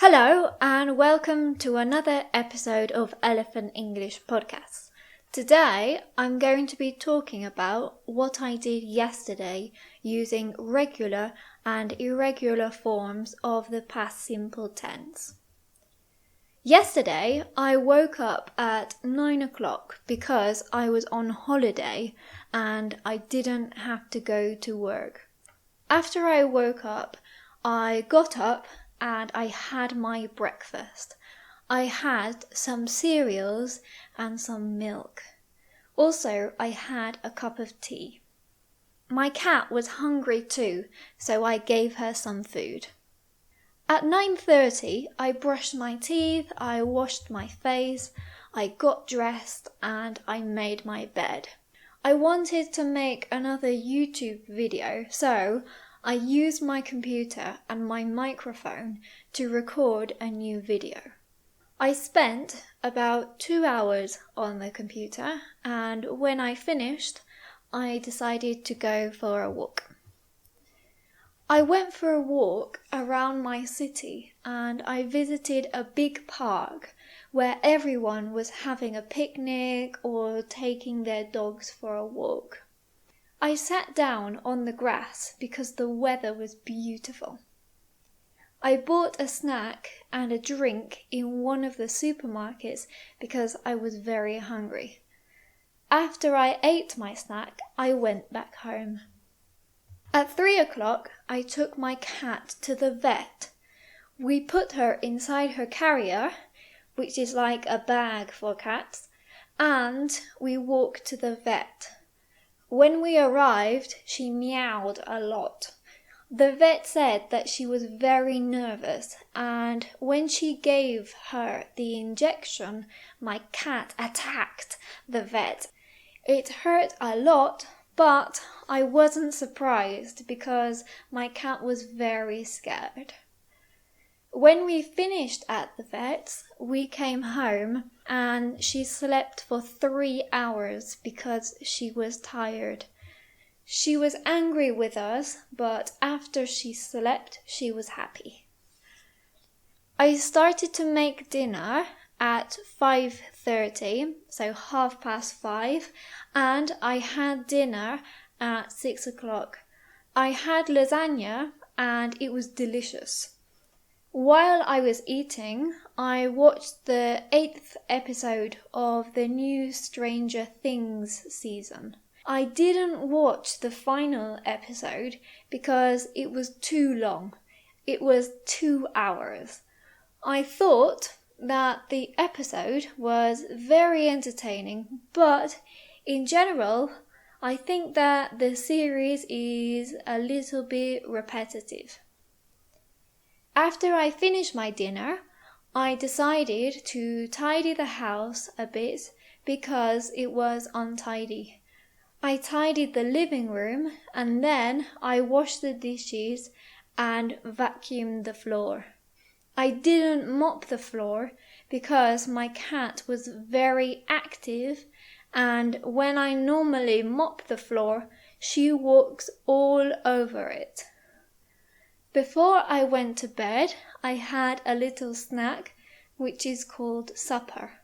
Hello and welcome to another episode of Elephant English Podcast. Today I'm going to be talking about what I did yesterday using regular and irregular forms of the past simple tense. Yesterday I woke up at 9 o'clock because I was on holiday and I didn't have to go to work. After I woke up, I got up and I had my breakfast. I had some cereals and some milk. Also, I had a cup of tea. My cat was hungry too, so I gave her some food. At 9:30, I brushed my teeth, I washed my face, I got dressed and I made my bed. I wanted to make another YouTube video, so I used my computer and my microphone to record a new video. I spent about 2 hours on the computer, and when I finished, I decided to go for a walk. I went for a walk around my city and I visited a big park where everyone was having a picnic or taking their dogs for a walk. I sat down on the grass because the weather was beautiful. I bought a snack and a drink in one of the supermarkets because I was very hungry. After I ate my snack, I went back home. At 3 o'clock, I took my cat to the vet. We put her inside her carrier, which is like a bag for cats, and we walked to the vet. When we arrived, she meowed a lot. The vet said that she was very nervous, and when she gave her the injection, my cat attacked the vet. It hurt a lot, but I wasn't surprised because my cat was very scared. When we finished at the vet's, we came home and she slept for 3 hours because she was tired. She was angry with us, but after she slept, she was happy. I started to make dinner at 5:30, so 5:30, and I had dinner at 6 o'clock. I had lasagna and it was delicious. While I was eating, I watched the 8th episode of the new Stranger Things season. I didn't watch the final episode because it was too long. It was 2 hours. I thought that the episode was very entertaining, but in general, I think that the series is a little bit repetitive. After I finished my dinner, I decided to tidy the house a bit because it was untidy. I tidied the living room and then I washed the dishes and vacuumed the floor. I didn't mop the floor because my cat was very active, and when I normally mop the floor, she walks all over it. Before I went to bed, I had a little snack, which is called supper.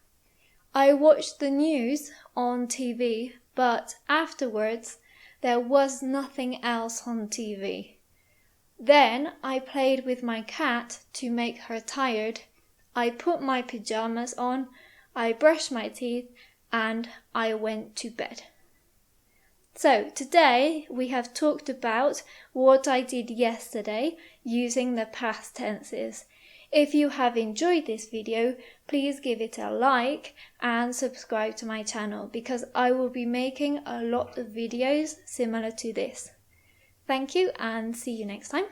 I watched the news on TV, but afterwards there was nothing else on TV. Then I played with my cat to make her tired. I put my pajamas on, I brushed my teeth, and I went to bed. So today we have talked about what I did yesterday using the past tenses. If you have enjoyed this video, please give it a like and subscribe to my channel because I will be making a lot of videos similar to this. Thank you and see you next time.